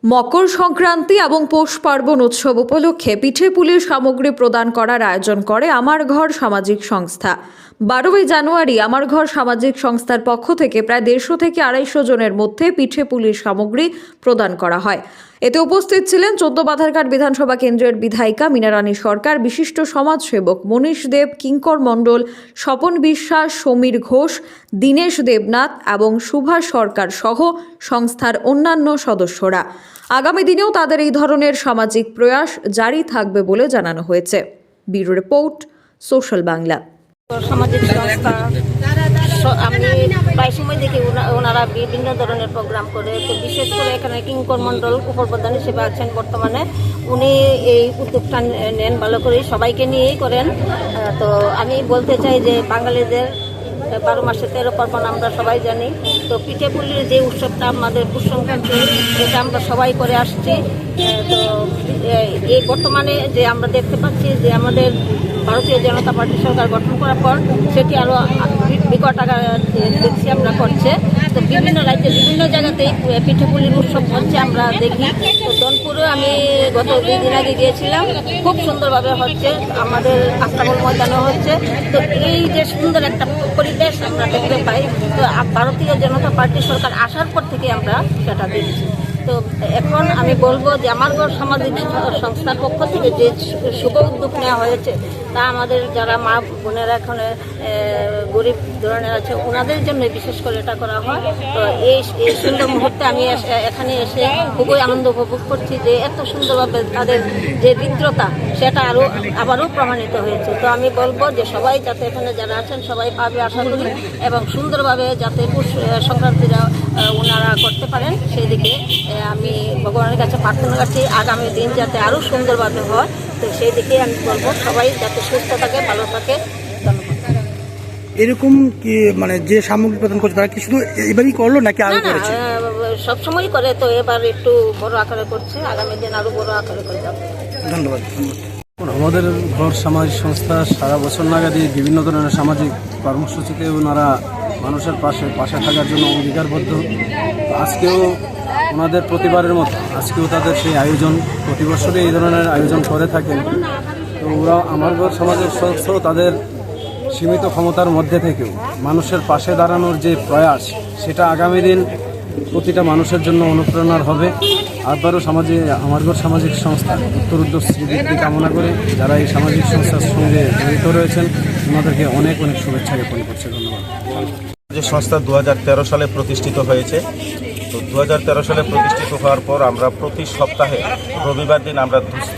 মকর সংক্রান্তি এবং পৌষ পার্বণ উৎসব উপলক্ষে পিঠে পুলির সামগ্রী প্রদান করার আয়োজন করে আমার ঘর সামাজিক সংস্থা। 12ই জানুয়ারি আমার ঘর সামাজিক সংস্থার পক্ষ থেকে প্রায় 150 থেকে 250 জনের মধ্যে পিঠে পুলির সামগ্রী প্রদান করা হয়। এতে উপস্থিত ছিলেন 14 বাধারঘাট বিধানসভা কেন্দ্রের বিধায়িকা মীনারানী সরকার, বিশিষ্ট সমাজসেবক মনীষ দেব, কিঙ্কর মণ্ডল, স্বপন বিশ্বাস, সমীর ঘোষ, দীনেশ দেবনাথ এবং সুভাষ সরকার সহ সংস্থার অন্যান্য সদস্যরা। আগামী দিনেও তাদের এই ধরনের সামাজিক প্রয়াস জারি থাকবে বলে জানানো হয়েছে। Bureau report, social Bangla. সামাজিক সংস্থা আমি প্রায় সময় দেখি ওনারা বিভিন্ন ধরনের প্রোগ্রাম করে, তো বিশেষ করে এখানে কিঙ্কর মণ্ডল উপপ্রধান হিসেবে আছেন বর্তমানে। উনি এই উদ্যোগটা নেন ভালো করে, সবাইকে নিয়েই করেন। তো আমি বলতে চাই যে বাঙালিদের 12 মাসে 13 পার্বণ আমরা সবাই জানি। তো পিঠে পুলির যে উৎসবটা আমাদের পৌষ সংক্রান্তি, এটা আমরা সবাই করে আসছি। তো এই বর্তমানে যে আমরা দেখতে পাচ্ছি যে আমাদের ভারতীয় জনতা পার্টি সরকার গঠন করার পর সেটি আরও বিকট আকার দেখছি আমরা করছে। তো বিভিন্ন রাজ্যে বিভিন্ন জায়গাতেই পিঠে পুলির উৎসব হচ্ছে আমরা দেখি। তো জনপুরে আমি গত 2 দিন আগে গিয়েছিলাম, খুব সুন্দরভাবে হচ্ছে, আমাদের আস্তাবল ময়দানে হচ্ছে। তো এই যে সুন্দর একটা পরিবেশ আমরা দেখতে পাই, তো ভারতীয় জনতা পার্টি সরকার আসার পর থেকে আমরা সেটা দেখছি। তো এখন আমি বলবো যে আমার ঘর সামাজিক সংস্থার পক্ষ থেকে যে শুভ উদ্যোগ নেওয়া হয়েছে, তা আমাদের যারা মা বোনেরা এখানে গরিব ধরনের আছে ওনাদের জন্য বিশেষ করে এটা করা হয়। তো এই সুন্দর মুহূর্তে আমি এখানে এসে খুবই আনন্দ উপভোগ করছি যে এত সুন্দরভাবে তাদের যে হৃদ্রতা সেটা আবারও প্রমাণিত হয়েছে। তো আমি বলবো যে সবাই যাতে এখানে যারা আছেন সবাই পাবে আশা করি, এবং সুন্দরভাবে যাতে পৌষ সংক্রান্তিরা ওনারা করতে পারেন সেই দিকে আমি ভগবানের কাছে প্রার্থনা করছি। আগামী দিন যাতে আরও সুন্দরভাবে হয়, তো সেই দিকে আমি বলবো সবাই যাতে সুস্থ থাকে, ভালো থাকে। এরকম কি মানে যে সামগ্রী প্রদান করছে তারা কি শুধু এবারই করলো নাকি আরো করেছে? সবসময় করে, তো এবার একটু বড় আকারে করছে, আগামী দিন আরো বড় আকারে করে যাবে। ধন্যবাদ। আমাদের ঘর সামাজিক সংস্থা সারা বছর নাগাদই বিভিন্ন ধরনের সামাজিক কর্মসূচিতে ওনারা মানুষের পাশে থাকার জন্য অঙ্গীকারবদ্ধ। আজকেও ওনাদের প্রতিবারের মতো আজকেও তাদের সেই আয়োজন, প্রতি বছরই এই ধরনের আয়োজন করে থাকেন। তো ওরা আমার ঘর সামাজিক সংস্থাও তাদের সীমিত ক্ষমতার মধ্যে থেকেও মানুষের পাশে দাঁড়ানোর যে প্রয়াস, সেটা আগামী দিন প্রতিটা মানুষের জন্য অনুপ্রেরণার হবে। আবারও আমার ঘর সামাজিক সংস্থা উত্তরোত্তর শ্রীবৃদ্ধি কামনা করে যারা এই সামাজিক সংস্থার সঙ্গে জড়িত রয়েছেন ওনাদেরকে অনেক অনেক শুভেচ্ছা জ্ঞাপন করছে। ধন্যবাদ। যে সংস্থা 2013 সালে প্রতিষ্ঠিত হয়েছে। তো 2013 সালে প্রতিষ্ঠিত হওয়ার পর আমরা প্রতি সপ্তাহে রবিবার দিন আমরা দুস্থ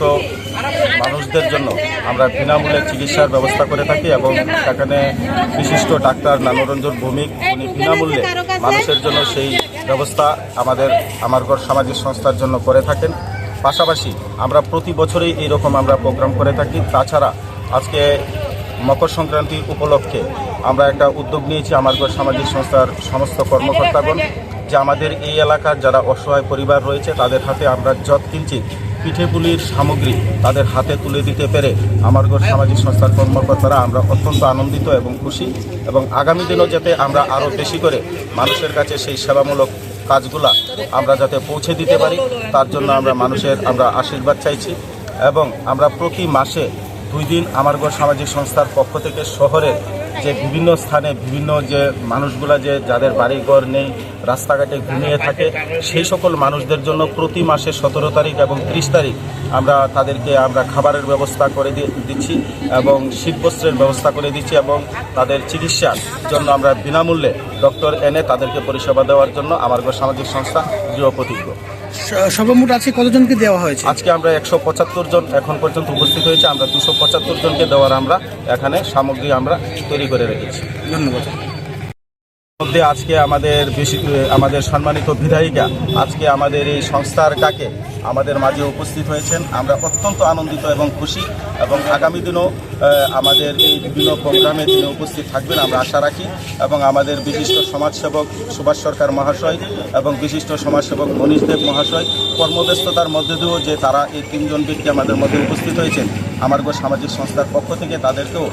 মানুষদের জন্য আমরা বিনামূল্যে চিকিৎসার ব্যবস্থা করে থাকি, এবং সেখানে বিশিষ্ট ডাক্তার নানরঞ্জন ভৌমিক উনি বিনামূল্যে মানুষের জন্য সেই ব্যবস্থা আমার ঘর সামাজিক সংস্থার জন্য করে থাকেন। পাশাপাশি আমরা প্রতি বছরই এইরকম আমরা প্রোগ্রাম করে থাকি। তাছাড়া আজকে মকর সংক্রান্তি উপলক্ষে আমরা একটা উদ্যোগ নিয়েছি আমার ঘর সামাজিক সংস্থার সমস্ত কর্মকর্তাগণ, যে আমাদের এই এলাকার যারা অসহায় পরিবার রয়েছে তাদের হাতে আমরা যৎকিঞ্চিৎ পিঠে পুলির সামগ্রী তাদের হাতে তুলে দিতে পেরে আমার ঘর সামাজিক সংস্থার কর্মকর্তারা আমরা অত্যন্ত আনন্দিত এবং খুশি, এবং আগামী দিনও যাতে আমরা আরও বেশি করে মানুষের কাছে সেই সেবামূলক কাজগুলা আমরা যাতে পৌঁছে দিতে পারি তার জন্য আমরা আশীর্বাদ চাইছি। এবং আমরা প্রতি মাসে 2 দিন আমার ঘর সামাজিক সংস্থার পক্ষ থেকে শহরের যে বিভিন্ন স্থানে বিভিন্ন যে মানুষগুলা যাদের বাড়ি ঘর নেই, রাস্তাঘাটে ঘুমিয়ে থাকে, সেই সকল মানুষদের জন্য প্রতি মাসে 17 তারিখ এবং 30 তারিখ তাদেরকে আমরা খাবারের ব্যবস্থা করে দিচ্ছি এবং শীতবস্ত্রের ব্যবস্থা করে দিচ্ছি, এবং তাদের চিকিৎসার জন্য আমরা বিনামূল্যে ডক্টর এনে তাদেরকে পরিষেবা দেওয়ার জন্য আমার ঘর সামাজিক সংস্থা দৃঢ় প্রতিজ্ঞ। সর্বমোট আজকে কতজনকে দেওয়া হয়েছে? আজকে আমরা 175 জন এখন পর্যন্ত উপস্থিত হয়েছে। আমরা 275 জনকে দেওয়ার আমরা এখানে সামগ্রী আমরা তৈরি করে রেখেছি। ধন্যবাদ। মধ্যে আজকে আমাদের সম্মানিত বিধায়িকা আজকে আমাদের এই সংস্থার ডাকে আমাদের মাঝে উপস্থিত হয়েছেন। আমরা অত্যন্ত আনন্দিত এবং খুশি, এবং আগামী দিনও আমাদের এই বিভিন্ন প্রোগ্রামে তিনি উপস্থিত থাকবেন আমরা আশা রাখি। এবং আমাদের বিশিষ্ট সমাজসেবক সুভাষ সরকার মহাশয় এবং বিশিষ্ট সমাজসেবক মনীষ দেব মহাশয় কর্মব্যস্ততার মধ্যে দিয়েও যে তারা এই 3 জন ব্যক্তি আমাদের মধ্যে উপস্থিত হয়েছেন, আমার ঘর সামাজিক সংস্থার পক্ষ থেকে তাদেরকেও